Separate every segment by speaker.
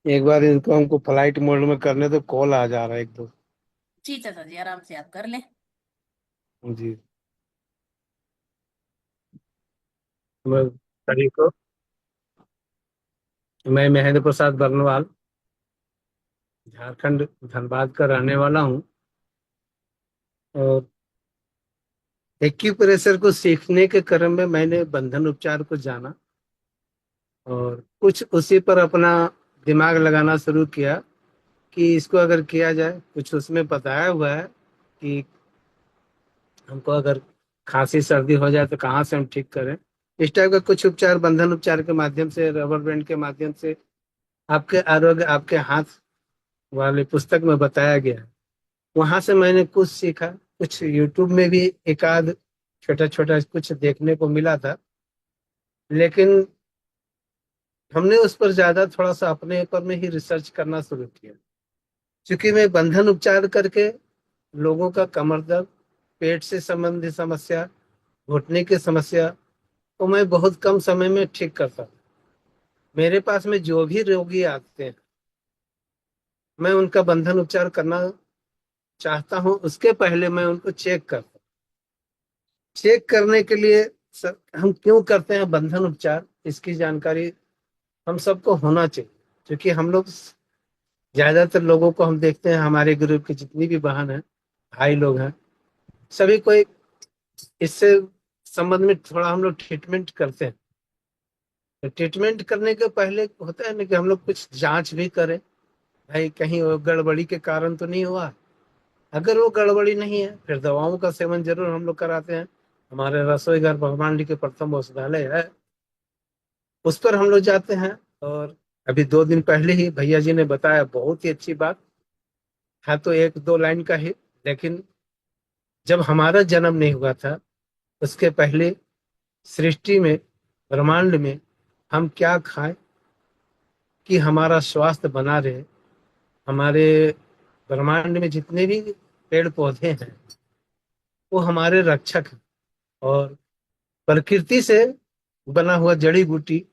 Speaker 1: एक बार इनको हमको फ्लाइट मोड में करने तो कॉल आ जा रहा है एक दो।
Speaker 2: जी चाचा जी, आराम से आप कर लें।
Speaker 1: जी। मैं सभी को, मैं महेंद्र प्रसाद बर्नवाल, झारखंड धनबाद का रहने वाला हूँ। और एक्यूप्रेशर को सीखने के क्रम में मैंने बंधन उपचार को जाना और कुछ उसी पर अपना दिमाग लगाना शुरू किया कि इसको अगर किया जाए। कुछ उसमें बताया हुआ है कि हमको अगर खांसी सर्दी हो जाए तो कहाँ से हम ठीक करें। इस टाइप का कुछ उपचार बंधन उपचार के माध्यम से, रबर बैंड के माध्यम से आपके आरोग्य आपके हाथ वाले पुस्तक में बताया गया है। वहां से मैंने कुछ सीखा। कुछ यूट्यूब में भी एक आध छोटा छोटा कुछ देखने को मिला था, लेकिन हमने उस पर ज्यादा थोड़ा सा अपने ऊपर में ही रिसर्च करना शुरू किया। क्योंकि मैं बंधन उपचार करके लोगों का कमर दर्द, पेट से संबंधित समस्या, घुटने की समस्या को मैं बहुत कम समय में ठीक करता हूँ। मेरे पास में जो भी रोगी आते हैं, मैं उनका बंधन उपचार करना चाहता हूँ। उसके पहले मैं उनको चेक करता हूँ। चेक करने के लिए सर, हम क्यों करते हैं बंधन उपचार, इसकी जानकारी हम सबको होना चाहिए। क्योंकि हम लोग, ज्यादातर लोगों को हम देखते हैं, हमारे ग्रुप की जितनी भी बहन है, भाई लोग हैं, सभी कोई इससे संबंध में थोड़ा हम लोग ट्रीटमेंट करते हैं। तो ट्रीटमेंट करने के पहले होता है ना कि हम लोग कुछ जांच भी करें, भाई कहीं वो गड़बड़ी के कारण तो नहीं हुआ। अगर वो गड़बड़ी नहीं है फिर दवाओं का सेवन जरूर हम लोग कराते हैं। हमारे रसोई घर ब्रह्मांड के प्रथम औषधालय है, उस पर हम लोग जाते हैं। और अभी 2 दिन पहले ही भैया जी ने बताया, बहुत ही अच्छी बात है। तो एक दो लाइन का ही, लेकिन जब हमारा जन्म नहीं हुआ था उसके पहले सृष्टि में, ब्रह्मांड में हम क्या खाएं कि हमारा स्वास्थ्य बना रहे। हमारे ब्रह्मांड में जितने भी पेड़ पौधे हैं वो हमारे रक्षक हैं। और प्रकृति से बना हुआ जड़ी बूटी,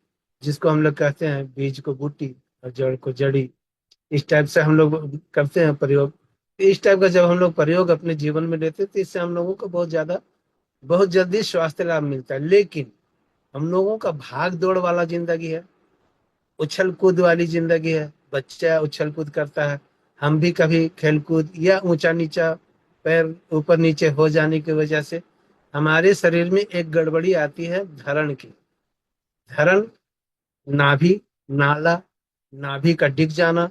Speaker 1: जिसको हम लोग कहते हैं बीज को बूटी और जड़ को जड़ी, इस टाइप से हम लोग करते हैं प्रयोग। इस टाइप का जब हम लोग प्रयोग अपने जीवन में लेते हैं तो इससे हम लोगों को बहुत ज्यादा, बहुत जल्दी स्वास्थ्य लाभ मिलता है। लेकिन हम लोगों का भाग दौड़ वाला जिंदगी है, उछल कूद वाली जिंदगी है। बच्चा उछल कूद करता है, हम भी कभी खेल कूद या ऊंचा नीचा पैर ऊपर नीचे हो जाने की वजह से हमारे शरीर में एक गड़बड़ी आती है धरण की। धरण, नाभि, नाला, नाभि का डिग जाना,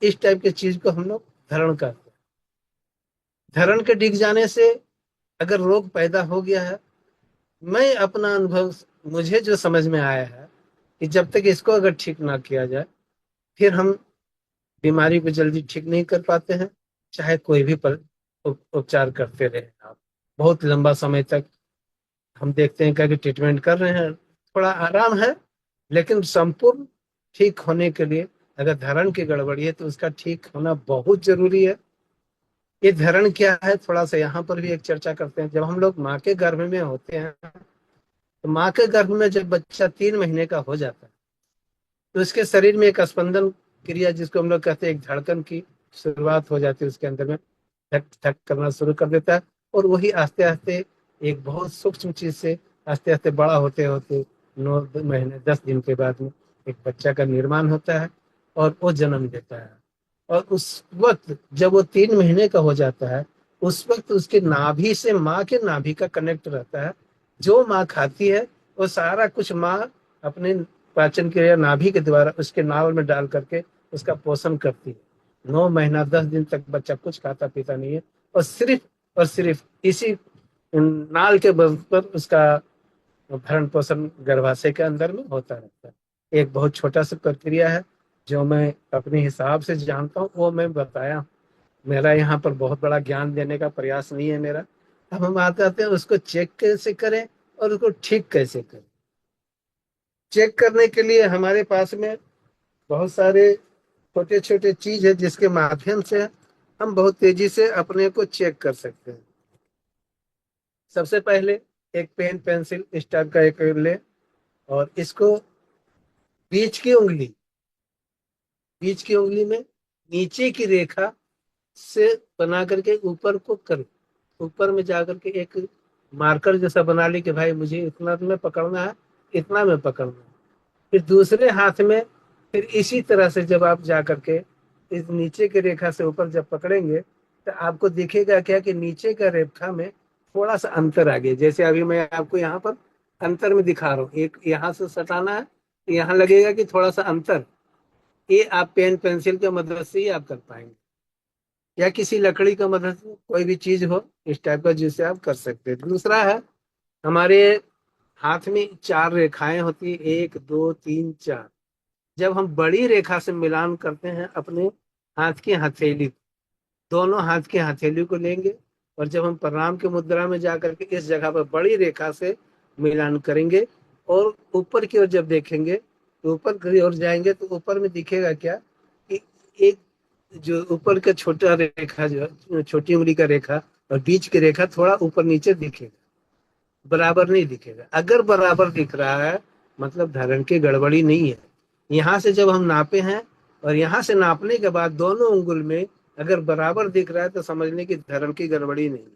Speaker 1: इस टाइप की चीज को हम लोग धरण करते हैं। धरण के डिग जाने से अगर रोग पैदा हो गया है, मैं अपना अनुभव, मुझे जो समझ में आया है कि जब तक इसको अगर ठीक ना किया जाए फिर हम बीमारी को जल्दी ठीक नहीं कर पाते हैं। चाहे कोई भी उपचार करते रहे आप, बहुत लंबा समय तक हम देखते हैं कि ट्रीटमेंट कर रहे हैं, थोड़ा आराम है, लेकिन संपूर्ण ठीक होने के लिए अगर धरण की गड़बड़ी है तो उसका ठीक होना बहुत जरूरी है। ये धरण क्या है, थोड़ा सा यहाँ पर भी एक चर्चा करते हैं। जब हम लोग माँ के गर्भ में होते हैं तो माँ के गर्भ में जब बच्चा 3 महीने का हो जाता है तो उसके शरीर में एक स्पंदन क्रिया, जिसको हम लोग कहते हैं एक धड़कन की शुरुआत हो जाती है उसके अंदर में, धक धक करना शुरू कर देता है। और वही आस्ते आस्ते एक बहुत सूक्ष्म चीज से आस्ते आस्ते बड़ा होते होते 9 महीने 10 दिन के बाद में एक बच्चा का निर्माण होता है और वो जन्म देता है। और उस वक्त जब वो 3 महीने का हो जाता है, उस वक्त उसके नाभि से माँ के नाभि का कनेक्ट रहता है। जो माँ खाती है वो सारा कुछ माँ अपने पाचन क्रिया नाभि के द्वारा उसके नाल में डाल करके उसका पोषण करती है। 9 महीना 10 दिन तक बच्चा कुछ खाता पीता नहीं है, और सिर्फ इसी नाल के बल पर उसका भरण पोषण गर्भाशय के अंदर में होता रहता है। एक बहुत छोटा सा प्रक्रिया है जो मैं अपने हिसाब से जानता हूँ, वो मैं बताया। मेरा यहाँ पर बहुत बड़ा ज्ञान देने का प्रयास नहीं है मेरा। अब हम आते आते हैं उसको चेक कैसे करें और उसको ठीक कैसे करें। चेक करने के लिए हमारे पास में बहुत सारे छोटे छोटे चीज है जिसके माध्यम से हम बहुत तेजी से अपने को चेक कर सकते हैं। सबसे पहले एक पेन पेंसिल इस टाइप का एक ले, और इसको बीच की उंगली बीच की उंगली में नीचे की रेखा से बना करके ऊपर को कर, ऊपर में जा करके एक मार्कर जैसा बना ली कि भाई मुझे इतना में पकड़ना है, इतना में पकड़ना है। फिर दूसरे हाथ में फिर इसी तरह से जब आप जा करके इस नीचे की रेखा से ऊपर जब पकड़ेंगे तो आपको दिखेगा क्या कि नीचे का रेखा में थोड़ा सा अंतर आ गया। जैसे अभी मैं आपको यहाँ पर अंतर में दिखा रहा हूँ, एक यहाँ से सटाना है, यहाँ लगेगा कि थोड़ा सा अंतर। ये आप पेन पेंसिल की मदद से ही आप कर पाएंगे, या किसी लकड़ी का मदद से कोई भी चीज हो इस टाइप का जिससे आप कर सकते हैं। दूसरा है, हमारे हाथ में चार रेखाएं होती है, एक दो तीन चार। जब हम बड़ी रेखा से मिलान करते हैं अपने हाथ की हथेली, दोनों हाथ की हथेली को लेंगे और जब हम प्रणाम की मुद्रा में जाकर के इस जगह पर बड़ी रेखा से मिलान करेंगे और ऊपर की ओर जब देखेंगे तो ऊपर की ओर जाएंगे तो ऊपर में दिखेगा क्या कि एक जो ऊपर का छोटा रेखा, जो छोटी उंगली का रेखा और बीच की रेखा थोड़ा ऊपर नीचे दिखेगा, बराबर नहीं दिखेगा। अगर बराबर दिख रहा है मतलब धरण की गड़बड़ी नहीं है। यहाँ से जब हम नापे हैं और यहाँ से नापने के बाद दोनों उंगल में अगर बराबर दिख रहा है तो समझने की धरण की गड़बड़ी नहीं है।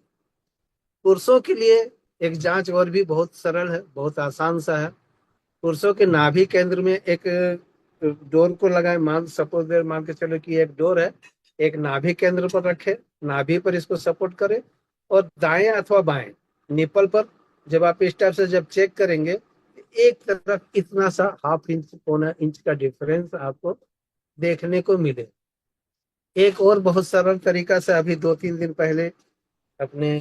Speaker 1: पुरुषों के लिए एक जांच और भी बहुत सरल है, बहुत आसान सा है। पुरुषों के नाभि केंद्र में एक डोर को लगाए, मान सपोज देर मान के चलो कि एक डोर है, एक नाभि केंद्र पर रखे, नाभि पर इसको सपोर्ट करे और दाएं अथवा बाएं निपल पर जब आप इस टाइप से जब चेक करेंगे, एक तरफ इतना सा हाफ इंच पौना इंच का डिफरेंस आपको देखने को मिले। एक और बहुत सरल तरीका से अभी 2-3 दिन पहले अपने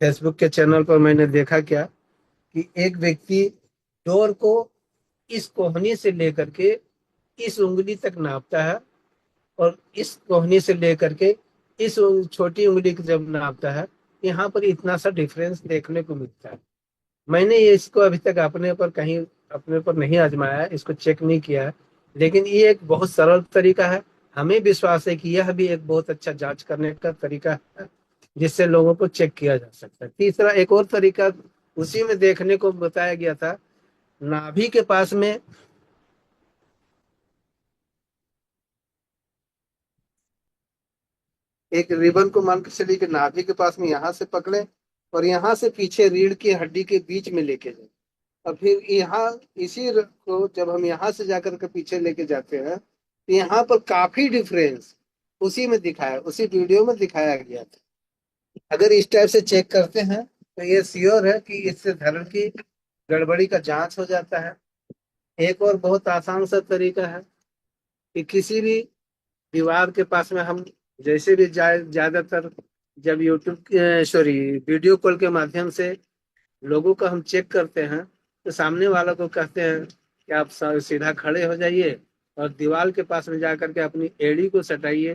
Speaker 1: फेसबुक के चैनल पर मैंने देखा क्या कि एक व्यक्ति डोर को इस कोहनी से लेकर के इस उंगली तक नापता है और इस कोहनी से लेकर के इस छोटी उंगली को जब नापता है, यहाँ पर इतना सा डिफरेंस देखने को मिलता है। मैंने ये इसको अभी तक अपने पर कहीं अपने पर नहीं आजमाया है, इसको चेक नहीं किया है, लेकिन ये एक बहुत सरल तरीका है। हमें विश्वास है कि यह भी एक बहुत अच्छा जांच करने का तरीका है जिससे लोगों को चेक किया जा सकता है। तीसरा एक और तरीका उसी में देखने को बताया गया था, नाभि के पास में एक रिबन को मान के चलिए कि नाभि के पास में यहाँ से पकड़े और यहाँ से पीछे रीढ़ की हड्डी के बीच में लेके जाए और फिर यहाँ को जब हम यहाँ से जाकर के पीछे लेके जाते हैं तो यहाँ पर काफी डिफरेंस उसी में दिखाया, उसी वीडियो में दिखाया गया था। अगर इस टाइप से चेक करते हैं तो ये श्योर है कि इससे धरण की गड़बड़ी का जांच हो जाता है। एक और बहुत आसान सा तरीका है कि किसी भी दीवार के पास में हम जैसे भी ज्यादातर जब यूट्यूब सॉरी वीडियो कॉल के माध्यम से लोगों को हम चेक करते हैं तो सामने वाला को कहते हैं कि आप सीधा खड़े हो जाइए और दीवार के पास में जाकर के अपनी एड़ी को सटाइए।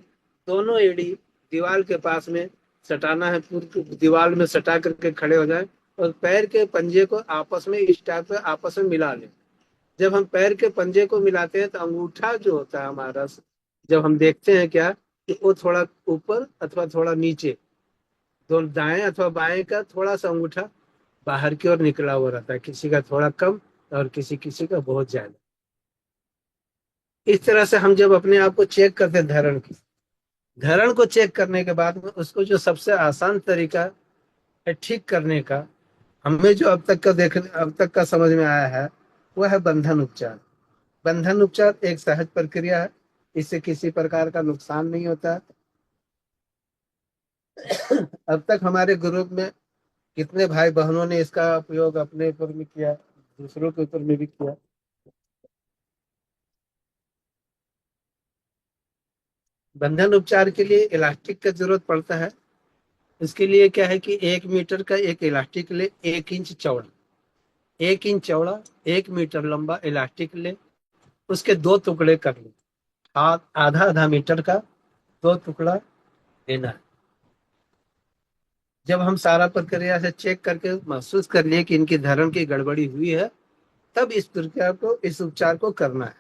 Speaker 1: दोनों एड़ी दीवार के पास में सटाना है, पूरी दीवार में सटा करके खड़े हो जाए और पैर के पंजे को आपस में इस टाइप से आपस में मिला लें। जब हम पैर के पंजे को मिलाते हैं तो अंगूठा जो होता है हमारा, जब हम देखते हैं क्या कि वो थोड़ा ऊपर अथवा थोड़ा नीचे, दोनों दाएं अथवा बाएं का थोड़ा सा अंगूठा बाहर की ओर निकला हुआ रहता है, किसी का थोड़ा कम और किसी किसी का बहुत ज्यादा। इस तरह से हम जब अपने आप को चेक करते हैं धरण की, धरण को चेक करने के बाद में उसको जो सबसे आसान तरीका है ठीक करने का, हमें जो अब तक का समझ में आया है वह है बंधन उपचार। बंधन उपचार एक सहज प्रक्रिया है, इससे किसी प्रकार का नुकसान नहीं होता। अब तक हमारे ग्रुप में कितने भाई बहनों ने इसका उपयोग अपने ऊपर भी किया, दूसरों के ऊपर में भी किया। बंधन उपचार के लिए इलास्टिक का जरूरत पड़ता है। इसके लिए क्या है कि 1 मीटर का एक इलास्टिक ले, 1 इंच चौड़ा, 1 इंच चौड़ा 1 मीटर लंबा इलास्टिक ले, उसके दो टुकड़े कर ले, हाथ आधा आधा मीटर का दो टुकड़ा लेना है। जब हम सारा प्रक्रिया से चेक करके महसूस कर लिए कि इनकी धरण की गड़बड़ी हुई है, तब इस प्रक्रिया को, इस उपचार को करना है।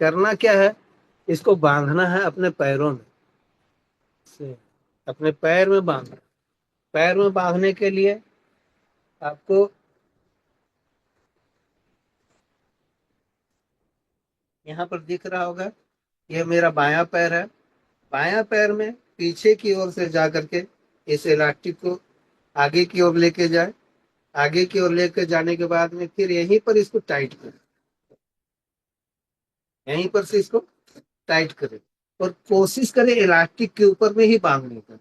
Speaker 1: करना क्या है, इसको बांधना है अपने पैरों में से, अपने पैर में बांधना। पैर में बांधने के लिए आपको यहाँ पर दिख रहा होगा ये मेरा बायां पैर है। बायां पैर में पीछे की ओर से जा करके इस इलास्टिक को आगे की ओर लेके जाए। आगे की ओर लेके जाने के बाद में फिर यहीं पर इसको टाइट करें। यहीं पर से इसको टाइट करें और कोशिश करें इलास्टिक के ऊपर में ही बांधने का।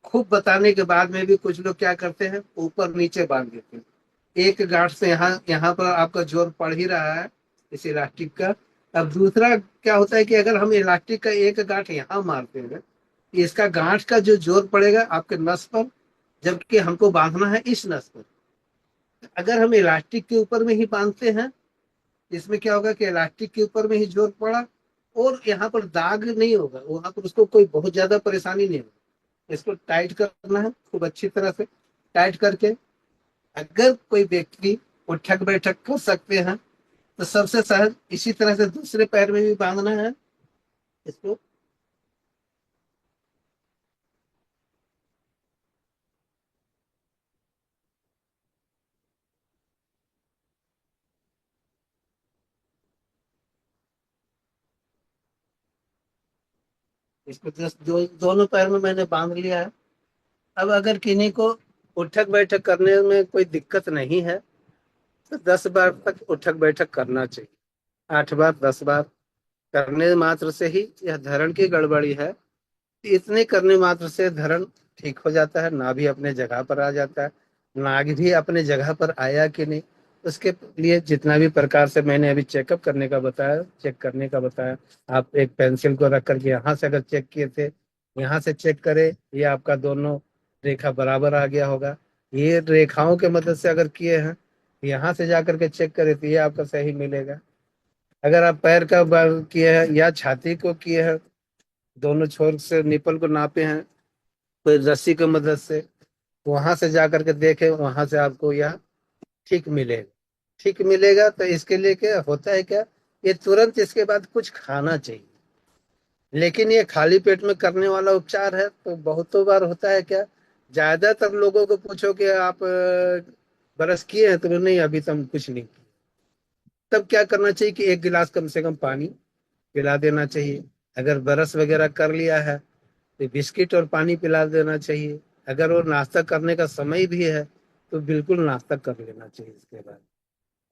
Speaker 1: खूब बताने के बाद में भी कुछ लोग क्या करते हैं, ऊपर नीचे बांध देते हैं। एक गांठ से यहाँ यहाँ पर आपका जोर पड़ ही रहा है इस इलास्टिक का। अब दूसरा क्या होता है कि अगर हम इलास्टिक का एक गांठ यहाँ मारते हैं, इसका गांठ का जो जोर पड़ेगा आपके नस पर, जबकि हमको बांधना है इस नस पर। अगर हम इलास्टिक के ऊपर में ही बांधते हैं, इसमें क्या होगा कि इलास्टिक के ऊपर में ही जोर पड़ा और यहाँ पर दाग नहीं होगा, वहां पर उसको कोई बहुत ज्यादा परेशानी नहीं होगी। इसको टाइट करना है खूब अच्छी तरह से। टाइट करके अगर कोई व्यक्ति उठक बैठक कर सकते हैं तो सबसे सहज इसी तरह से दूसरे पैर में भी बांधना है इसको। इसको दोनों पैर में मैंने बांध लिया है। अब अगर किन्हीं को उठक बैठक करने में कोई दिक्कत नहीं है तो 10 बार तक उठक बैठक करना चाहिए। 8 बार 10 बार करने मात्र से ही यह धरण की गड़बड़ी है। इतने करने मात्र से धरण ठीक हो जाता है, नाभि अपने जगह पर आ जाता है। नाग भी अपने जगह पर आया कि नहीं, उसके लिए जितना भी प्रकार से मैंने अभी चेकअप करने का बताया, चेक करने का बताया। आप एक पेंसिल को रख करके यहाँ से अगर चेक किए थे, यहाँ से चेक करें, ये आपका दोनों रेखा बराबर आ गया होगा। ये रेखाओं के मदद से अगर किए हैं, यहाँ से जा करके चेक करें तो ये आपका सही मिलेगा। अगर आप पैर का बल किए हैं या छाती को किए हैं, दोनों छोर से निपल को नापे हैं कोई रस्सी की मदद से, वहां से जा करके देखे, वहां से आपको यह ठीक मिलेगा। ठीक मिलेगा तो इसके लिए क्या होता है, क्या ये तुरंत इसके बाद कुछ खाना चाहिए। लेकिन ये खाली पेट में करने वाला उपचार है तो बहुतों बार होता है क्या, ज्यादातर लोगों को पूछो कि आप ब्रश किए हैं तो नहीं, अभी तक कुछ नहीं किया। तब क्या करना चाहिए कि 1 गिलास कम से कम पानी पिला देना चाहिए। अगर ब्रश वगैरह कर लिया है तो बिस्किट और पानी पिला देना चाहिए। अगर वो नाश्ता करने का समय भी है तो बिल्कुल नाश्ता कर लेना चाहिए इसके बाद।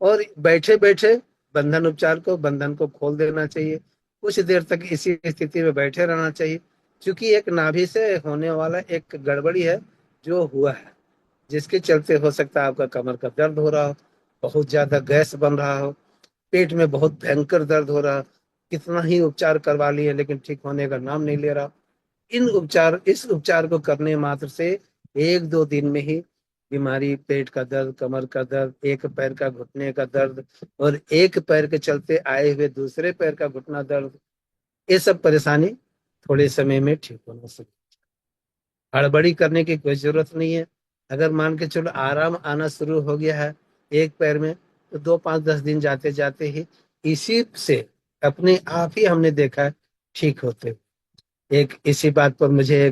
Speaker 1: और बैठे बैठे बंधन को खोल देना चाहिए। कुछ देर तक इसी स्थिति में बैठे रहना चाहिए, क्योंकि एक नाभि से होने वाला एक गड़बड़ी है जो हुआ है, जिसके चलते हो सकता है आपका कमर का दर्द हो रहा हो, बहुत ज्यादा गैस बन रहा हो, पेट में बहुत भयंकर दर्द हो रहा, कितना ही उपचार करवा लिए लेकिन ठीक होने का नाम नहीं ले रहा। इस उपचार को करने मात्र से 1-2 दिन में ही बीमारी, पेट का दर्द, कमर का दर्द, एक पैर का घुटने का दर्द और एक पैर के चलते आए हुए दूसरे पैर का घुटना दर्द, ये सब परेशानी थोड़े समय में ठीक होना सकती। हड़बड़ी करने की कोई जरूरत नहीं है। अगर मान के चलो आराम आना शुरू हो गया है एक पैर में, तो 2 5 10 दिन जाते जाते ही इसी से अपने आप ही हमने देखा है ठीक होते। एक इसी बात पर मुझे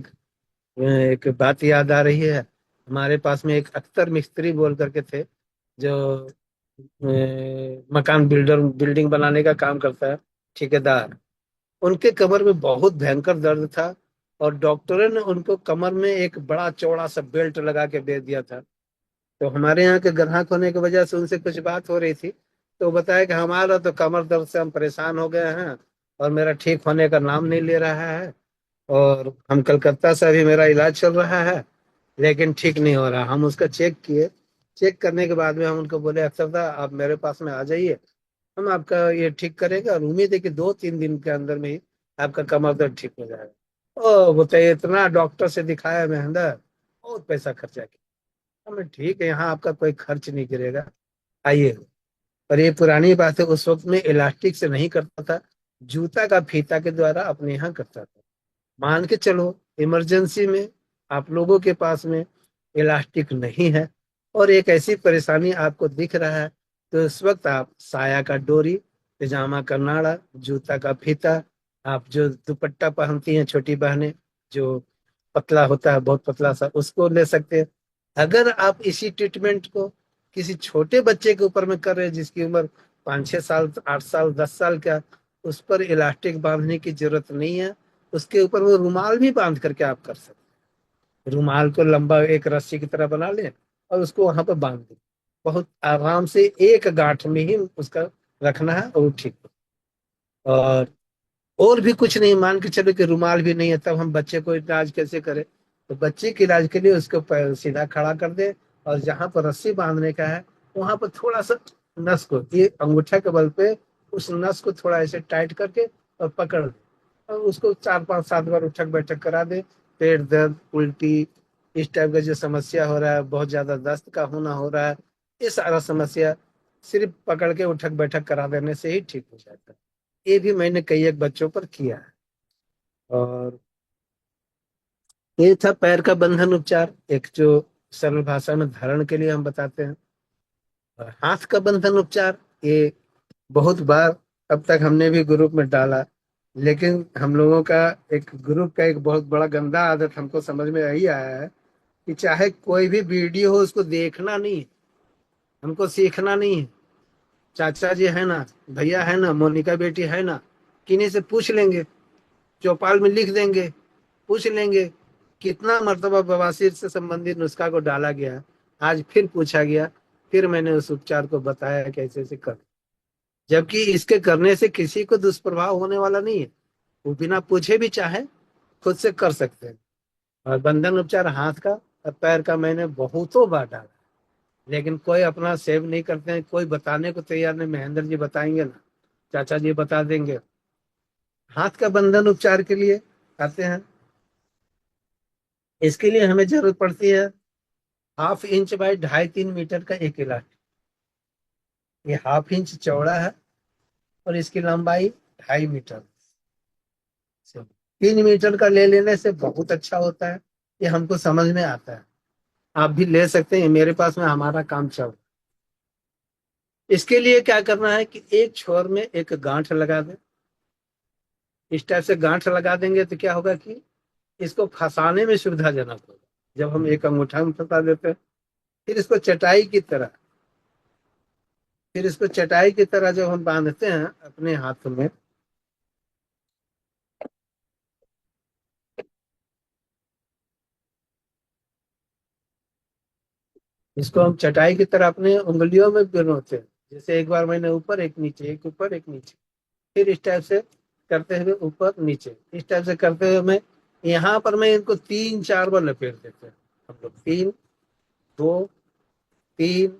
Speaker 1: एक बात याद आ रही है। हमारे पास में एक अख्तर मिस्त्री बोल करके थे, जो मकान बिल्डिंग बनाने का काम करता है, ठेकेदार। उनके कमर में बहुत भयंकर दर्द था और डॉक्टरों ने उनको कमर में एक बड़ा चौड़ा सा बेल्ट लगा के दे दिया था। तो हमारे यहाँ के ग्राहक होने की वजह से उनसे कुछ बात हो रही थी, तो वो बताया कि हमारा तो कमर दर्द से हम परेशान हो गए हैं और मेरा ठीक होने का नाम नहीं ले रहा है, और हम कलकत्ता से अभी मेरा इलाज चल रहा है लेकिन ठीक नहीं हो रहा। हम उसका चेक किए। चेक करने के बाद में हम उनको बोले, अख्तर साहब आप मेरे पास में आ जाइए, हम आपका ये ठीक करेंगे और उम्मीद है कि 2-3 दिन के अंदर में ही आपका कमर दर्द ठीक हो जाएगा। ओ बताइए, इतना डॉक्टर से दिखाया महंगा, बहुत पैसा खर्चा किया। हमें ठीक है, यहाँ आपका कोई खर्च नहीं गिरेगा, आइए। पर ये पुरानी बात है, उस वक्त में इलास्टिक से नहीं करता था, जूता का फीता के द्वारा अपने यहाँ करता था। मान के चलो इमरजेंसी में आप लोगों के पास में इलास्टिक नहीं है और एक ऐसी परेशानी आपको दिख रहा है, तो इस वक्त आप साया का डोरी, पजामा का नाड़ा, जूता का फीता, आप जो दुपट्टा पहनती हैं छोटी बहनें, जो पतला होता है बहुत पतला सा, उसको ले सकते हैं। अगर आप इसी ट्रीटमेंट को किसी छोटे बच्चे के ऊपर में कर रहे हैं जिसकी उम्र 5-6 साल 8 साल 10 साल का, उस पर इलास्टिक बांधने की जरूरत नहीं है। उसके ऊपर वो रुमाल भी बांध करके आप कर सकते हैं। रुमाल को लंबा एक रस्सी की तरह बना लें और उसको वहां पर बांध दें। बहुत आराम से एक गांठ में ही उसका रखना है और वो ठीक हो। और भी कुछ नहीं, मान के चलो कि रुमाल भी नहीं है, तब हम बच्चे को इलाज कैसे करें? तो बच्चे के इलाज के लिए उसको पैर सीधा खड़ा कर दे और जहां पर रस्सी बांधने का है वहां पर थोड़ा सा नस को ये अंगूठा के बल पे उस नस को थोड़ा ऐसे टाइट करके और पकड़ दे और उसको 4 5 7 बार उठक बैठक करा दे। पेट दर्द, उल्टी, इस टाइप का जो समस्या हो रहा है, बहुत ज्यादा दस्त का होना हो रहा है, ये सारा समस्या सिर्फ पकड़ के उठक बैठक करा देने से ही ठीक हो जाता है। ये भी मैंने कई एक बच्चों पर किया है। और ये था पैर का बंधन उपचार, एक जो सरल भाषा में धारण के लिए हम बताते हैं। और हाथ का बंधन उपचार, ये बहुत बार अब तक हमने भी ग्रुप में डाला, लेकिन हम लोगों का एक ग्रुप का एक बहुत बड़ा गंदा आदत हमको समझ में यही आया है कि चाहे कोई भी वीडियो हो उसको देखना नहीं है, हमको सीखना नहीं है। चाचा जी है ना, भैया है ना, मोनिका बेटी है ना, किन्हीं से पूछ लेंगे, चौपाल में लिख देंगे, पूछ लेंगे। कितना मर्तबा बवासीर से संबंधित नुस्खा को डाला गया, आज फिर पूछा गया, फिर मैंने उस उपचार को बताया कैसे से कर, जबकि इसके करने से किसी को दुष्प्रभाव होने वाला नहीं है। वो बिना पूछे भी चाहे खुद से कर सकते हैं। और बंधन उपचार हाथ का और पैर का मैंने बहुतों बार डाला, लेकिन कोई अपना सेव नहीं करते हैं, कोई बताने को तैयार नहीं। महेंद्र जी बताएंगे ना, चाचा जी बता देंगे। हाथ का बंधन उपचार के लिए आते हैं, इसके लिए हमें जरूरत पड़ती है 1/2 इंच बाई 2.5 3 मीटर का एक इलास्टिक। ये 1/2 इंच चौड़ा है और इसकी लंबाई 2.5 मीटर। 3 मीटर का ले लेने से बहुत अच्छा होता है, ये हमको समझ में आता है। आप भी ले सकते हैं, मेरे पास में हमारा काम चल रहा है। इसके लिए क्या करना है कि एक छोर में एक गांठ लगा दें। इस टाइप से गांठ लगा देंगे तो क्या होगा कि इसको फंसाने में सुविधाजनक होगा। जब हम एक अंगूठा में फंसा देते हैं, फिर इसको चटाई की तरह, फिर इसको चटाई की तरह जब हम बांधते हैं अपने हाथ में, इसको हम चटाई की तरह अपने उंगलियों में पिरोते हैं। जैसे एक बार मैंने ऊपर एक नीचे, एक ऊपर एक नीचे, फिर इस टाइप से करते हुए ऊपर नीचे, इस टाइप से करते हुए मैं यहाँ पर मैं इनको 3 4 बार लपेट देते हैं। हम लोग 3 2 3,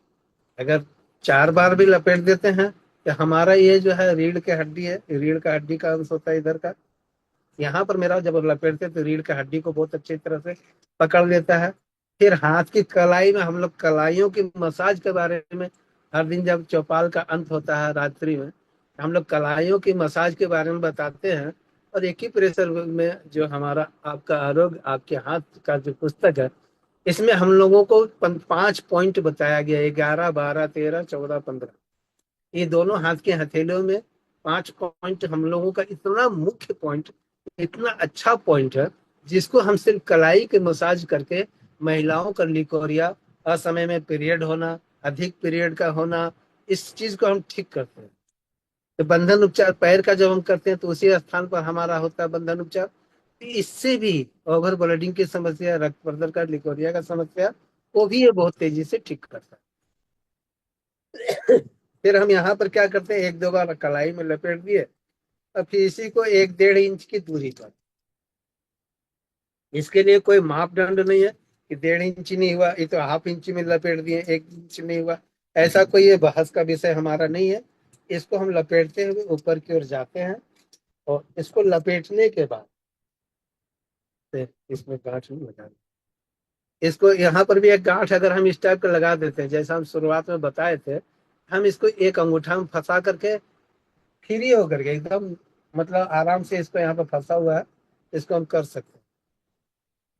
Speaker 1: अगर 4 बार भी लपेट देते हैं तो हमारा ये जो है रीढ़ की हड्डी है, रीढ़ का हड्डी का अंश होता है इधर का। यहाँ पर मेरा जब लपेटते हैं तो रीढ़ का हड्डी को बहुत अच्छी तरह से पकड़ लेता है। फिर हाथ की कलाई में हम लोग कलाइयों की मसाज के बारे में हर दिन जब चौपाल का अंत होता है रात्रि में, हम लोग कलाइयों की मसाज के बारे में बताते हैं। और एक ही प्रेशर में जो हमारा आपका आरोग्य आपके हाथ का जो पुस्तक है, इसमें हम लोगों को 5 पॉइंट बताया गया है, 11 12 13 14 15। ये दोनों हाथ के हथेलियों में 5 पॉइंट हम लोगों का इतना मुख्य पॉइंट, इतना अच्छा पॉइंट है, जिसको हम सिर्फ कलाई के मसाज करके महिलाओं का लिकोरिया, असमय में पीरियड होना, अधिक पीरियड का होना, इस चीज को हम ठीक करते हैं। तो बंधन उपचार पैर का जब हम करते हैं तो उसी स्थान पर हमारा होता है बंधन उपचार। तो इससे भी ओवर ब्लीडिंग की समस्या, रक्त प्रदर का, लिकोरिया का समस्या, वो भी ये बहुत तेजी से ठीक करता है। फिर हम यहाँ पर क्या करते हैं, 1 2 बार कलाई में लपेट दिए और फिर इसी को 1 1.5 इंच की दूरी पर, इसके लिए कोई मापदंड नहीं है कि 1.5 इंच नहीं हुआ ये तो 1/2 इंच में लपेट दिए, 1 इंच नहीं हुआ, ऐसा कोई ये बहस का विषय हमारा नहीं है। इसको हम लपेटते हुए ऊपर की ओर जाते हैं और इसको लपेटने के बाद फिर इसमें गांठ नहीं लगानी। इसको यहाँ पर भी एक गांठ अगर हम इस टाइप का लगा देते हैं जैसा हम शुरुआत में बताए थे, हम इसको एक अंगूठा में फंसा करके फ्री होकर के एकदम, मतलब आराम से इसको यहाँ पर फंसा हुआ है, इसको हम कर सकते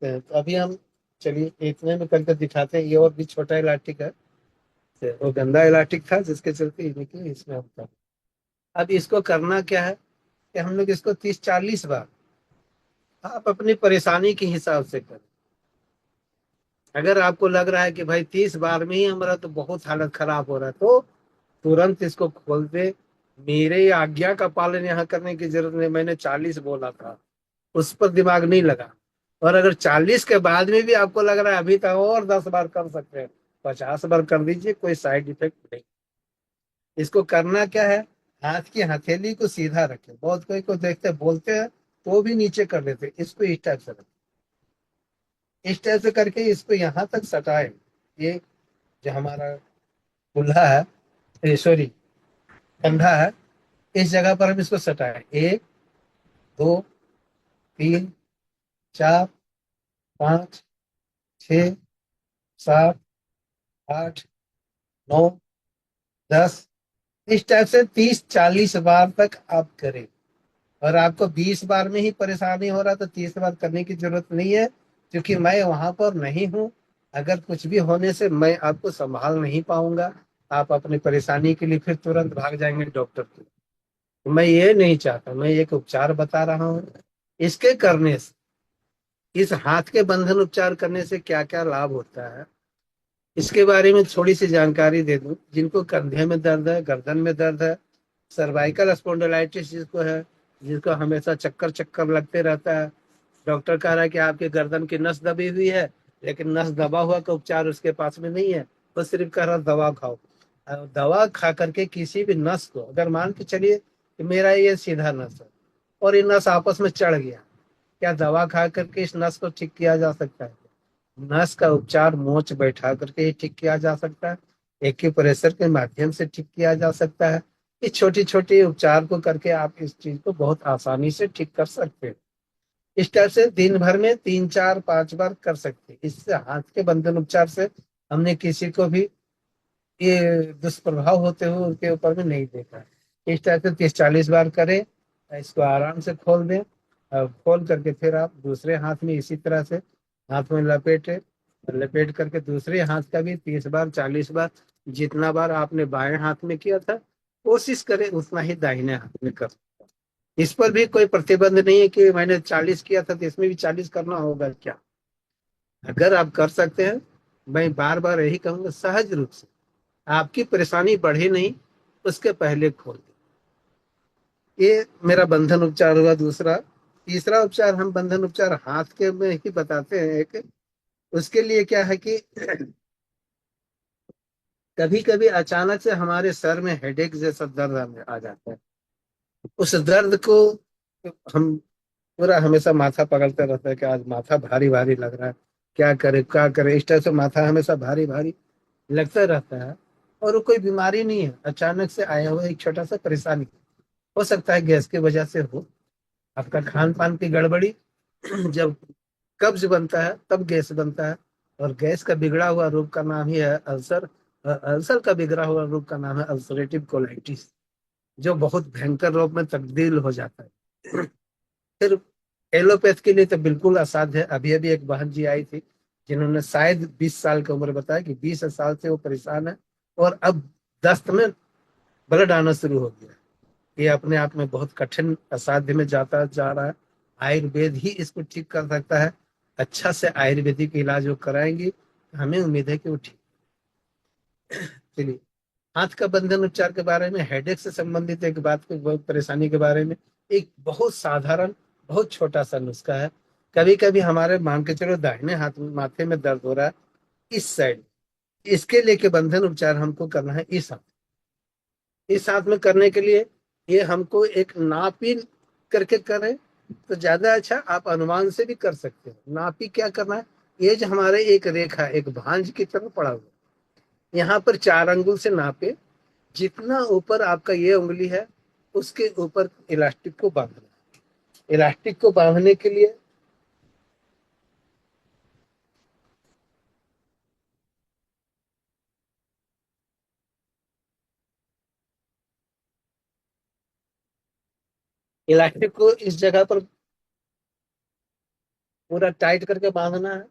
Speaker 1: हैं। तो अभी हम चलिए इतने में करके दिखाते हैं। ये और भी छोटा इलास्टिक है, तो वो गंदा इलास्टिक था जिसके चलते ये निकले, इसमें हम कर। अब इसको करना क्या है कि हम लोग इसको 30 40 बार आप अपनी परेशानी के हिसाब से करें। अगर आपको लग रहा है कि भाई 30 बार में ही हमारा तो बहुत हालत खराब हो रहा है, तो तुरंत इसको खोल दे, मेरे आज्ञा का पालन यहाँ करने की जरूरत नहीं, मैंने 40 बोला था, उस पर दिमाग नहीं लगा। और अगर 40 के बाद में भी आपको लग रहा है अभी तक और 10 बार कर सकते हैं, 50 बार कर दीजिए, कोई साइड इफेक्ट नहीं। इसको करना क्या है, हाथ की हथेली को सीधा रखें। बहुत कोई को देखते बोलते हैं तो भी नीचे कर देते, इसको इस टाइप से रखें। इस टाइप से करके इसको यहाँ तक सटाए। ये जो हमारा कुल्हा है, सॉरी, कंधा है, इस जगह पर हम इसको सटाए। 1, 2, 3, 4, 5, 6, 7, 8, 9, 10, इस टाइप से 30-40 बार तक आप करें। और आपको 20 बार में ही परेशानी हो रहा तो 30 बार करने की जरूरत नहीं है, क्योंकि मैं वहां पर नहीं हूँ। अगर कुछ भी होने से मैं आपको संभाल नहीं पाऊंगा, आप अपनी परेशानी के लिए फिर तुरंत भाग जाएंगे डॉक्टर के। तो मैं ये नहीं चाहता, मैं एक उपचार बता रहा हूँ। इसके करने से, इस हाथ के बंधन उपचार करने से क्या क्या लाभ होता है, इसके बारे में थोड़ी सी जानकारी दे दूं। जिनको कंधे में दर्द है, गर्दन में दर्द है, सर्वाइकल स्पॉन्डिलाइटिस जिसको है, जिसको हमेशा चक्कर चक्कर लगते रहता है, डॉक्टर कह रहा है कि आपके गर्दन की नस दबी हुई है, लेकिन नस दबा हुआ का उपचार उसके पास में नहीं है। वो सिर्फ कह रहा दवा खाओ। दवा खा करके किसी भी नस को, अगर मान के चलिए कि मेरा ये सीधा नस है और ये नस आपस में चढ़ गया, क्या दवा खा करके इस नस को ठीक किया जा सकता है? नस का उपचार मोच बैठा करके ही ठीक किया जा सकता है, एक्यूप्रेशर के माध्यम से ठीक किया जा सकता है। इस छोटी छोटी उपचार को करके आप इस चीज को बहुत आसानी से ठीक कर सकते हैं। इस टाइप से दिन भर में 3, 4, 5 बार कर सकते हैं। इससे हाथ के बंधन उपचार से हमने किसी को भी ये दुष्प्रभाव होते हुए उनके ऊपर में नहीं देखा है। इस टाइप से 30-40 बार करें, इसको आराम से खोल दें। खोल करके फिर आप दूसरे हाथ में इसी तरह से हाथ में लपेटे, लपेट करके दूसरे हाथ का भी 30 बार 40 बार, जितना बार आपने बाएं हाथ में किया था, कोशिश करें उतना ही दाहिने हाथ में कर। इस पर भी कोई प्रतिबंध नहीं है कि मैंने 40 किया था तो इसमें भी 40 करना होगा क्या। अगर आप कर सकते हैं, मैं बार बार यही कहूंगा, सहज रूप से आपकी परेशानी बढ़े नहीं उसके पहले खोल दें। ये मेरा बंधन उपचार हुआ दूसरा। तीसरा उपचार हम बंधन उपचार हाथ के में ही बताते हैं एक। उसके लिए क्या है कि कभी कभी अचानक से हमारे सर में हेडेक जैसा दर्द हमें आ जाता है। उस दर्द को हम पूरा हमेशा माथा पकड़ते रहता है कि आज माथा भारी भारी लग रहा है, क्या करे क्या करे, इस तरह से माथा हमेशा भारी भारी लगता रहता है। और वो कोई बीमारी नहीं है, अचानक से आया हुआ एक छोटा सा परेशानी। हो सकता है गैस की वजह से हो, आपका खान पान की गड़बड़ी। जब कब्ज बनता है तब गैस बनता है, और गैस का बिगड़ा हुआ रूप का नाम ही है अल्सर। अल्सर का बिगड़ा हुआ रूप का नाम है अल्सरेटिव कोलाइटिस, जो बहुत भयंकर रूप में तब्दील हो जाता है। फिर एलोपैथ के लिए तो बिल्कुल असाध्य है। अभी अभी एक बहन जी आई थी जिन्होंने शायद 20 साल की उम्र बताया कि 20 साल से वो परेशान है, और अब दस्त में ब्लड आना शुरू हो गया। ये अपने आप में बहुत कठिन असाध्य में जाता जा रहा है। आयुर्वेद ही इसको ठीक कर सकता है। अच्छा से आयुर्वेदिक इलाज वो कराएंगे, हमें उम्मीद है कि वो ठीक। चलिए, हाथ का बंधन उपचार के बारे में, हेडेक से संबंधित एक बात को, बहुत परेशानी के बारे में, एक बहुत साधारण बहुत छोटा सा नुस्खा है। कभी कभी हमारे मान के चलो दाहिने हाथ में माथे में दर्द हो रहा है, इस साइड, इसके लेके बंधन उपचार हमको करना है इस हाथ। इस हाथ में करने के लिए ये हमको एक नापी करके करें तो ज्यादा अच्छा। आप अनुमान से भी कर सकते हैं। नापी क्या करना है, ये जो हमारे एक रेखा एक भांज की तरह पड़ा हुआ है, यहाँ पर 4 अंगुल से नापे। जितना ऊपर आपका ये उंगली है उसके ऊपर इलास्टिक को बांधना। इलास्टिक को बांधने के लिए इलास्टिक को इस जगह पर पूरा टाइट करके बांधना है।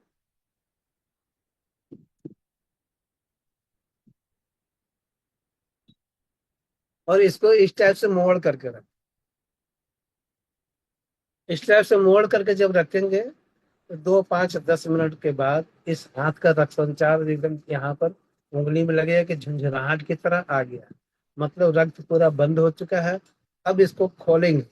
Speaker 1: और इसको इस टाइप से मोड़ करके रख, इस टाइप से मोड़ करके जब रखेंगे तो 2, 5, 10 मिनट के बाद इस हाथ का रक्त संचार एकदम यहाँ पर उंगली में लगेगा कि झुंझुनाहट की तरह आ गया। मतलब रक्त पूरा बंद हो चुका है। अब इसको खोलेंगे।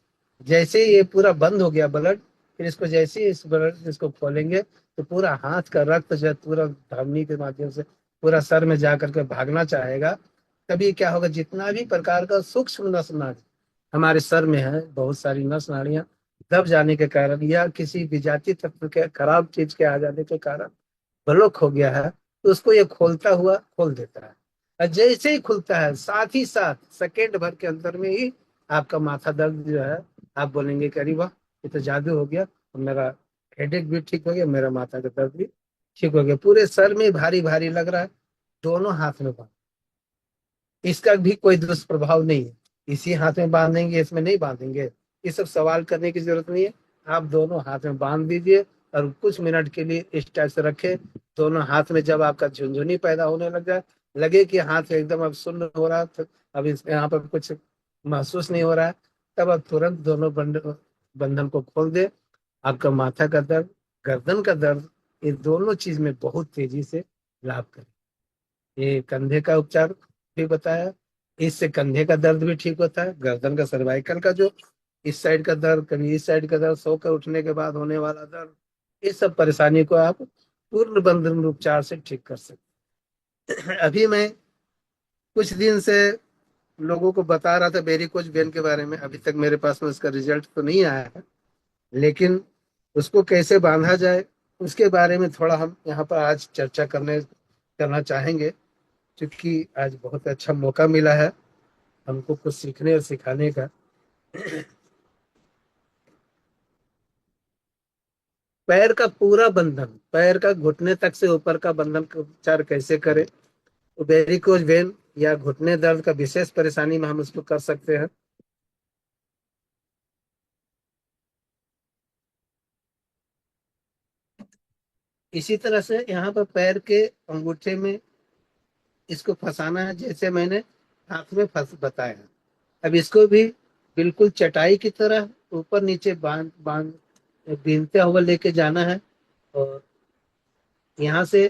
Speaker 1: जैसे ही ये पूरा बंद हो गया ब्लड, फिर इसको जैसे ही इस ब्लड इसको खोलेंगे तो पूरा हाथ का रक्त जो है पूरा धमनी के माध्यम से पूरा सर में जा करके भागना चाहेगा। तभी क्या होगा, जितना भी प्रकार का सूक्ष्म नस नाड़ी हमारे सर में है, बहुत सारी नस नाड़ियां दब जाने के कारण या किसी विजातीय तत्व के खराब चीज के आ जाने के कारण ब्लॉक हो गया है, तो उसको ये खोलता हुआ खोल देता है। और जैसे ही खुलता है, साथ ही साथ सेकेंड भर के अंदर में ही आपका माथा दर्द जो है, आप बोलेंगे कि अरे वाह, ये तो जादू हो गया, और मेरा हेडेक भी ठीक हो गया, मेरा माथा का दर्द भी ठीक हो गया, पूरे सर में भारी भारी लग रहा है। दोनों हाथ में बांध, इसका भी कोई दुष्प्रभाव नहीं है। इसी हाथ में बांधेंगे, इसमें नहीं बांधेंगे, ये सब सवाल करने की जरूरत नहीं है। आप दोनों हाथ में बांध दीजिए और कुछ मिनट के लिए इस टाइप से रखें। दोनों हाथ में जब आपका झुनझुनी पैदा होने लग जाए, लगे कि हाथ एकदम अब सुन्न हो रहा है, तो अब इस यहाँ पर कुछ महसूस नहीं हो रहा है, तब आप तुरंत दोनों बंधन को खोल दे। आपका माथा का दर्द, गर्दन का दर्द, ये दोनों चीज में बहुत तेजी से लाभ करे। ये कंधे का उपचार भी बताया, इससे कंधे का दर्द भी ठीक होता है। गर्दन का सर्वाइकल का जो इस साइड का दर्द, कभी इस साइड का दर्द, सोकर उठने के बाद होने वाला दर्द, इस सब परेशानी को आप पूर्ण बंधन उपचार से ठीक कर सकते हैं। अभी मैं कुछ दिन से लोगों को बता रहा था वेरिकोज वेन के बारे में, अभी तक मेरे पास में उसका रिजल्ट तो नहीं आया है, लेकिन उसको कैसे बांधा जाए उसके बारे में थोड़ा हम यहाँ पर आज चर्चा करना चाहेंगे, क्योंकि आज बहुत अच्छा मौका मिला है हमको कुछ सीखने और सिखाने का। पैर का पूरा बंधन, पैर का घुटने तक से ऊपर का बंधन का उपचार कैसे करें, तो वेरिकोज वेन या घुटने दर्द का विशेष परेशानी में हम उसको कर सकते हैं। इसी तरह से यहाँ पर पैर के अंगूठे में इसको फंसाना है, जैसे मैंने हाथ में फंस बताया। अब इसको भी बिल्कुल चटाई की तरह ऊपर नीचे बांध बांध बीनते हुए लेके जाना है। और यहाँ से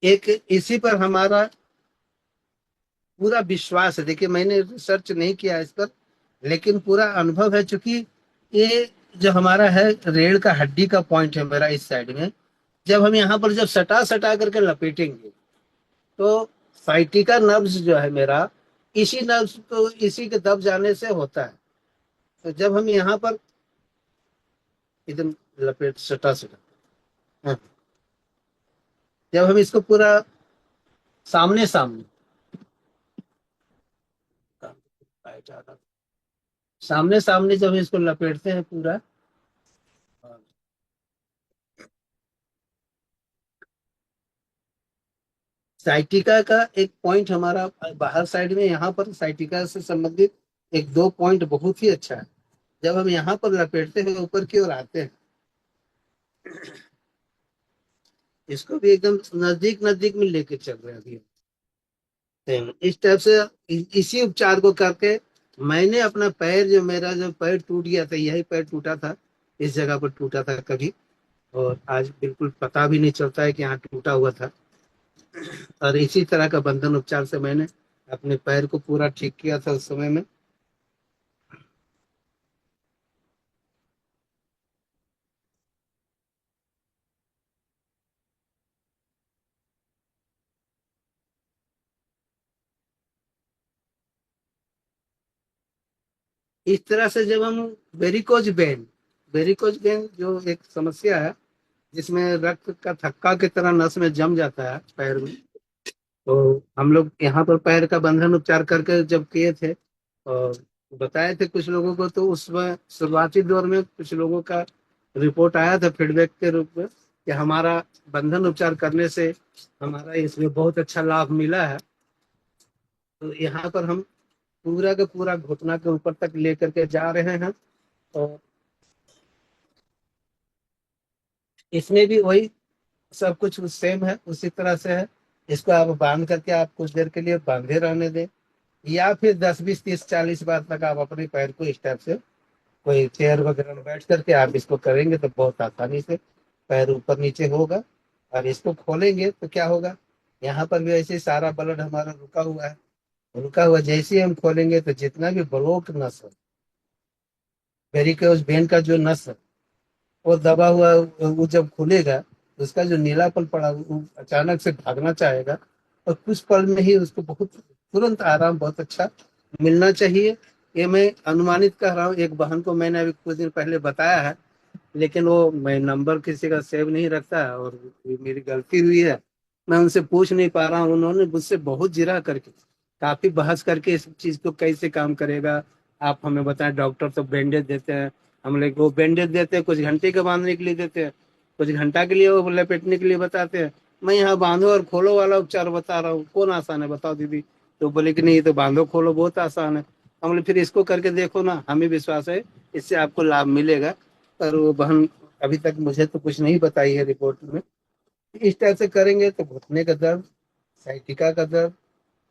Speaker 1: एक इसी पर हमारा पूरा विश्वास है। देखिए, मैंने रिसर्च नहीं किया इस पर, लेकिन पूरा अनुभव है, चूंकि ये जो हमारा है रीढ़ का हड्डी का पॉइंट है मेरा इस साइड में, जब हम यहाँ पर जब सटा सटा करके लपेटेंगे तो साइटिका नर्व्स जो है मेरा, इसी नर्व्स को इसी के दब जाने से होता है। तो जब हम यहाँ पर एकदम लपेट सटा सटा, हाँ, जब हम इसको पूरा सामने सामने सामने सामने जब हम इसको लपेटते हैं पूरा, साइटिका का एक पॉइंट हमारा बाहर साइड में, यहाँ पर साइटिका से संबंधित एक दो पॉइंट बहुत ही अच्छा है। जब हम यहाँ पर लपेटते हैं ऊपर की ओर आते हैं, इसको भी एकदम नजदीक नजदीक में लेके चल रहे हैं अभी। इस टाइप से इसी उपचार को करके मैंने अपना पैर, जो मेरा जो पैर टूट गया था, यही पैर टूटा था, इस जगह पर टूटा था कभी, और आज बिल्कुल पता भी नहीं चलता है कि यहाँ टूटा हुआ था। और इसी तरह का बंधन उपचार से मैंने अपने पैर को पूरा ठीक किया था उस समय में। इस तरह से जब हम वेरिकोज वेन जो एक समस्या है जिसमें रक्त का थक्का की तरह नस में जम जाता है पैर में, तो हम लोग यहाँ पर पैर का बंधन उपचार करके जब किए थे और बताए थे कुछ लोगों को, तो उसमें शुरुआती दौर में कुछ लोगों का रिपोर्ट आया था फीडबैक के रूप में कि हमारा बंधन उपचार करने से हमारा इसमें बहुत अच्छा लाभ मिला है। तो यहाँ पर हम पूरा का पूरा घुटना के ऊपर तक लेकर के जा रहे हैं, और इसमें भी वही सब कुछ सेम है, उसी तरह से है। इसको आप बांध करके आप कुछ देर के लिए बांधे रहने दें, या फिर 10 20 30 40 बार तक आप अपने पैर को इस टाइप से कोई चेयर वगैरह में बैठ करके आप इसको करेंगे तो बहुत आसानी से पैर ऊपर नीचे होगा। और इसको खोलेंगे तो क्या होगा, यहाँ पर भी ऐसे ही सारा ब्लड हमारा रुका हुआ है। रुका हुआ जैसे ही हम खोलेंगे तो जितना भी ब्लॉक नस है, वेरिकोज वेन का जो नस है, वो दबा हुआ, वो जब खुलेगा तो उसका जो नीलापन पड़ा वो अचानक से भागना चाहेगा, और कुछ पल में ही उसको बहुत तुरंत आराम बहुत अच्छा मिलना चाहिए। ये मैं अनुमानित कर रहा हूँ। एक बहन को मैंने अभी कुछ दिन पहले बताया है, लेकिन वो मैं नंबर किसी का सेव नहीं रखता है, और ये मेरी गलती हुई है। मैं उनसे पूछ नहीं पा रहा हूँ, उन्होंने मुझसे बहुत जिरा करके काफी बहस करके इस चीज को कैसे काम करेगा आप हमें बताएं। डॉक्टर तो बैंडेज देते हैं, हम लोग वो बैंडेज देते हैं कुछ घंटे के बांधने के लिए देते हैं, कुछ घंटा के लिए वो लपेटने के लिए बताते हैं। मैं यहाँ बांधो और खोलो वाला उपचार बता रहा हूँ, कौन आसान है बताओ दीदी। तो बोले कि नहीं, ये तो बांधो खोलो बहुत आसान है। हम बोले फिर इसको करके देखो ना, हमें विश्वास है इससे आपको लाभ मिलेगा। पर वो बहन अभी तक मुझे तो कुछ नहीं बताई है रिपोर्ट में। इस टाइप से करेंगे तो घुटने का दर्द, साइटिका का दर्द,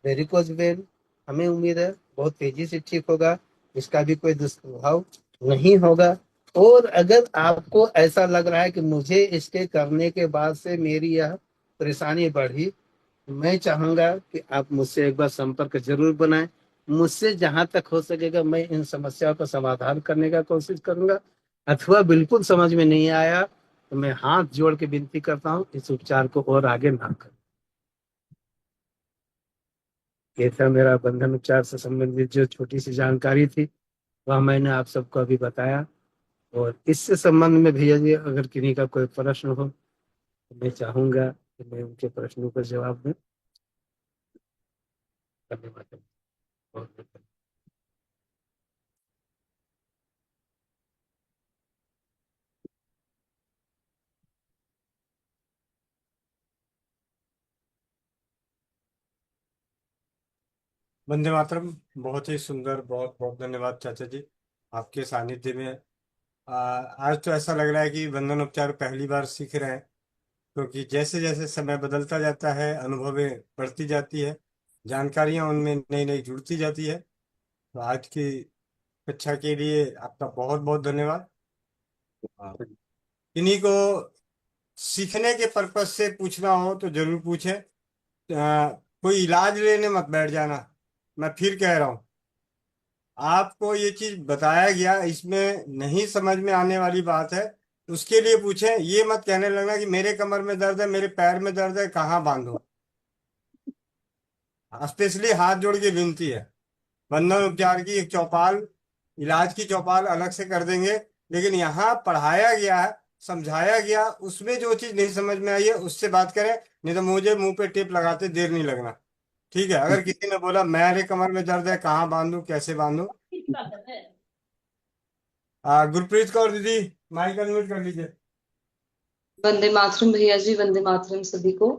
Speaker 1: वेरिकोज वेन, हमें उम्मीद है बहुत तेजी से ठीक होगा। इसका भी कोई दुष्प्रभाव नहीं होगा। और अगर आपको ऐसा लग रहा है कि मुझे इसके करने के बाद से मेरी यह परेशानी बढ़ी, मैं चाहूंगा कि आप मुझसे एक बार संपर्क जरूर बनाएं। मुझसे जहां तक हो सकेगा मैं इन समस्याओं का समाधान करने का कोशिश करूंगा। अथवा बिल्कुल समझ में नहीं आया तो मैं हाथ जोड़ के विनती करता हूँ इस उपचार को और आगे ना करें। ये था मेरा बंधन उपचार से संबंधित जो छोटी सी जानकारी थी, वह मैंने आप सबको अभी बताया। और इससे संबंध में भैया जी अगर किन्हीं का कोई प्रश्न हो तो मैं चाहूंगा कि मैं उनके प्रश्नों का जवाब दूं। धन्यवाद। बहुत बहुत
Speaker 3: वंदे मातरम। बहुत ही सुंदर, बहुत बहुत धन्यवाद चाचा जी आपके सानिध्य में। आज तो ऐसा लग रहा है कि बंधन उपचार पहली बार सीख रहे हैं, क्योंकि जैसे जैसे समय बदलता जाता है अनुभवें बढ़ती जाती है, जानकारियां उनमें नई नई जुड़ती जाती है। तो आज की कक्षा के लिए आपका बहुत बहुत धन्यवाद। हाँ,
Speaker 1: धन्यवाद।
Speaker 3: इन्हीं को सीखने के पर्पज से पूछना हो तो जरूर पूछें। कोई इलाज लेने मत बैठ जाना। मैं फिर कह रहा हूँ, आपको ये चीज बताया गया, इसमें नहीं समझ में आने वाली बात है, उसके लिए पूछें। ये मत कहने लगना कि मेरे कमर में दर्द है, मेरे पैर में दर्द है, कहाँ बांधो। स्पेशली हाथ जोड़ के विनती है। बंधन उपचार की एक चौपाल, इलाज की चौपाल अलग से कर देंगे, लेकिन यहाँ पढ़ाया गया है, समझाया गया, उसमें जो चीज नहीं समझ में आई है उससे बात करें। नहीं तो मुझे मुंह पे टेप लगाते देर नहीं लगना। ठीक है? अगर किसी ने बोला मेरे कमर में दर्द है, कहाँ बांधू, कैसे बांधू। गुरप्रीत कौर दीदी, माइक अनम्यूट कर लीजिए।
Speaker 4: वंदे मातरम भैया जी, वंदे मातरम सभी को।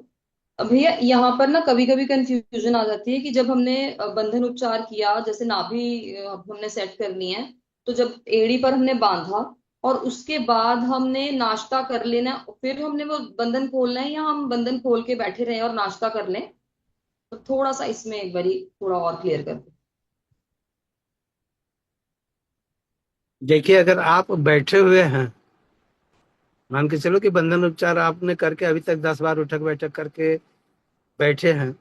Speaker 4: भैया यहाँ पर ना कभी कभी कंफ्यूजन आ जाती है कि जब हमने बंधन उपचार किया, जैसे नाभि हमने सेट करनी है, तो जब एड़ी पर हमने बांधा और उसके बाद हमने नाश्ता कर लेना, फिर हमने वो बंधन खोलना है, या हम बंधन खोल के बैठे रहें और नाश्ता कर लें? तो थोड़ा सा इसमें एक बारी थोड़ा और क्लियर कर दो।
Speaker 1: देखिए, अगर आप बैठे हुए हैं, मान के चलो कि बंधन उपचार आपने करके अभी तक 10 बार उठक बैठक करके बैठे हैं,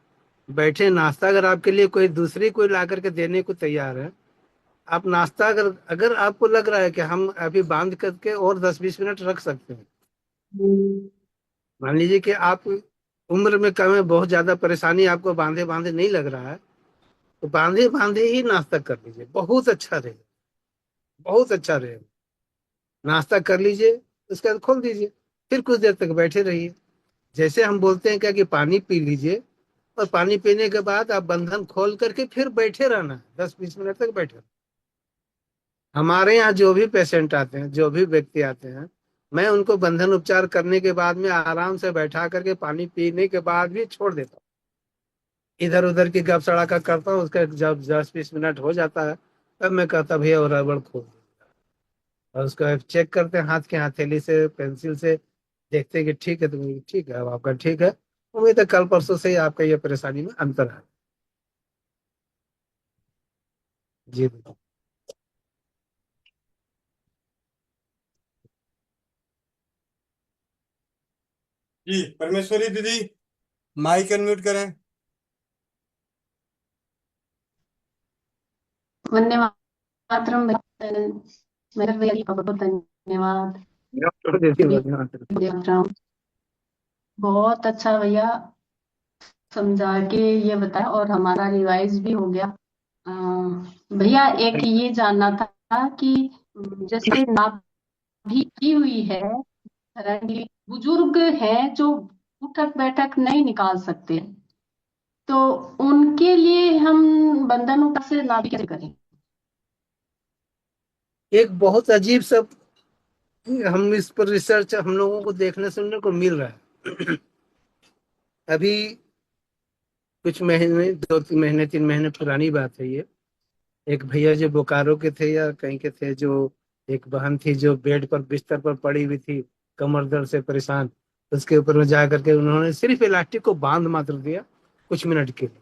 Speaker 1: बैठे नाश्ता अगर आपके लिए कोई दूसरी कोई ला करके देने को तैयार है, आप नाश्ता अगर अगर आपको लग रहा है कि हम अभी बांध करके और 10 20 मिनट रख सकते हैं, मान लीजिए कि आप उम्र में कम है, बहुत ज्यादा परेशानी आपको बांधे बांधे नहीं लग रहा है, तो बांधे बांधे ही नाश्ता कर लीजिए, बहुत अच्छा रहेगा, बहुत अच्छा रहेगा। नाश्ता कर लीजिए, उसके बाद खोल दीजिए, फिर कुछ देर तक बैठे रहिए। जैसे हम बोलते हैं क्या कि पानी पी लीजिए, और पानी पीने के बाद आप बंधन खोल करके फिर बैठे रहना है, 10 20 मिनट तक बैठे। हमारे यहाँ जो भी पेशेंट आते हैं, जो भी व्यक्ति आते हैं, मैं उनको बंधन उपचार करने के बाद में आराम से बैठा करके पानी पीने के बाद भी छोड़ देता हूँ। इधर उधर की गप सड़ाका करता हूँ, उसका जब 10 20 मिनट हो जाता है तब मैं कहता भैया और रबड़ खोल दो। और उसका चेक करते हैं हाथ के हथेली से पेंसिल से, देखते हैं कि ठीक है, तो ठीक है, अब आपका ठीक है। उम्मीद है कल परसों से ही आपका ये परेशानी में अंतर है। जी बिल्कुल।
Speaker 3: जी परमेश्वरी दीदी, माइक अनम्यूट करें।
Speaker 5: वंदे मातरम मेरे भैया जी, बहुत बहुत धन्यवाद।
Speaker 1: दीदी धन्यवाद।
Speaker 5: वंदे मातरम। बहुत अच्छा भैया, समझा के ये बताया और हमारा रिवाइज भी हो गया। अ, भैया एक ये जानना था कि जैसे नाभि की हुई है, रंगली बुजुर्ग हैं जो उठक बैठक नहीं निकाल सकते, तो उनके लिए हम बंधन उपाय से नाभि कैसे करें?
Speaker 1: एक बहुत अजीब सा, हम इस पर रिसर्च हम लोगों को देखने सुनने को मिल रहा है। अभी कुछ महीने, 2 3 महीने 3 महीने पुरानी बात है ये। एक भैया जो बोकारो के थे या कहीं के थे, जो एक बहन थी जो बेड पर बिस्तर पर पड़ी हुई थी, कमर दर्द से परेशान। उसके ऊपर में जा करके उन्होंने सिर्फ इलास्टिक को बांध मात्र दिया कुछ मिनट के लिए,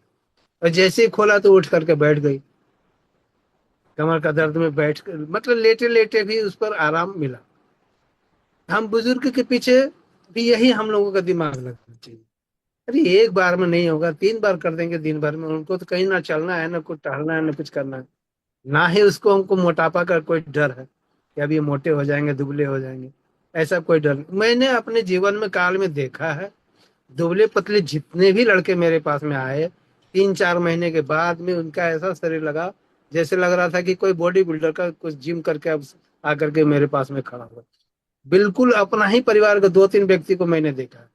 Speaker 1: और जैसे ही खोला तो उठ करके बैठ गई। कमर का दर्द में बैठ कर, मतलब लेटे लेटे भी उस पर आराम मिला। हम बुजुर्ग के पीछे भी यही हम लोगों का दिमाग लगना चाहिए। अरे एक बार में नहीं होगा, 3 बार कर देंगे दिन भर में। उनको तो कहीं ना चलना है, ना कुछ टहलना है, ना कुछ करना है। ना ही उसको हमको मोटापा का कोई डर है कि अब ये मोटे हो जाएंगे, दुबले हो जाएंगे। ऐसा कोई डर नहीं। मैंने अपने जीवन में काल में देखा है, दुबले पतले जितने भी लड़के मेरे पास में आए, 3 4 महीने के बाद में उनका ऐसा शरीर लगा जैसे लग रहा था कि कोई बॉडी बिल्डर का कुछ जिम करके अब आकर के मेरे पास में खड़ा हुआ। बिल्कुल अपना ही परिवार के 2 3 व्यक्ति को मैंने देखा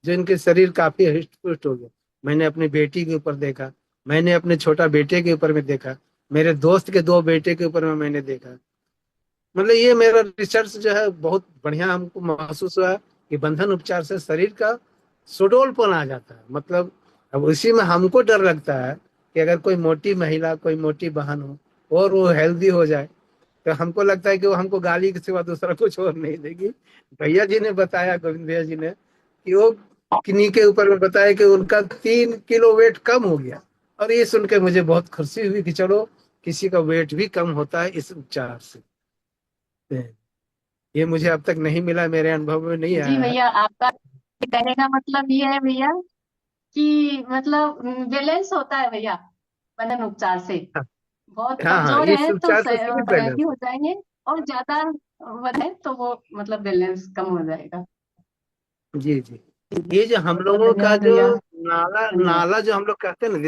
Speaker 1: जो इनके शरीर काफी हृष्ट पुष्ट हो गया। मैंने अपनी बेटी के ऊपर देखा, मैंने अपने छोटा बेटे के ऊपर में देखा, मेरे दोस्त के 2 बेटे के ऊपर में मैंने देखा। मतलब ये मेरा रिसर्च जो है बहुत बढ़िया हमको महसूस हुआ कि बंधन उपचार से शरीर का सुडौलपन आ जाता है। मतलब अब उसी में हमको डर लगता है कि अगर कोई मोटी महिला, कोई मोटी बहन हो और वो हेल्दी हो जाए, तो हमको लगता है कि वो हमको गाली के सिवा दूसरा कुछ और नहीं देगी। भैया जी ने बताया, गोविंद भैया जी ने, कि वो किन्हीं के ऊपर में बताया कि उनका 3 किलो वेट कम हो गया। और ये सुन के मुझे बहुत खुशी हुई कि चलो किसी का वेट भी कम होता है इस उपचार से। ये मुझे अब तक नहीं मिला, मेरे अनुभव में नहीं
Speaker 5: जी
Speaker 1: आया है।
Speaker 5: भैया, आपका कहने का मतलब ये है भैया कि मतलब बैलेंस होता है भैया बंधन उपचार से। बहुत
Speaker 1: हाँ हाँ,
Speaker 5: कमजोर
Speaker 1: इस
Speaker 5: है तो
Speaker 1: उपचार से सिर्फ
Speaker 5: हेल्दी
Speaker 1: बैलेंस
Speaker 5: हो जाएंगे, और ज्यादा वजन है तो वो मतलब बैलेंस कम हो जाएगा।
Speaker 1: है। जी जी। ये जो हम
Speaker 5: बहुत बहुत
Speaker 1: लोगों का
Speaker 5: धन्यवाद
Speaker 1: जो
Speaker 5: भैया,
Speaker 1: नाला
Speaker 5: धन्यवाद।
Speaker 1: नाला जो हम लोग कहते हैं ना,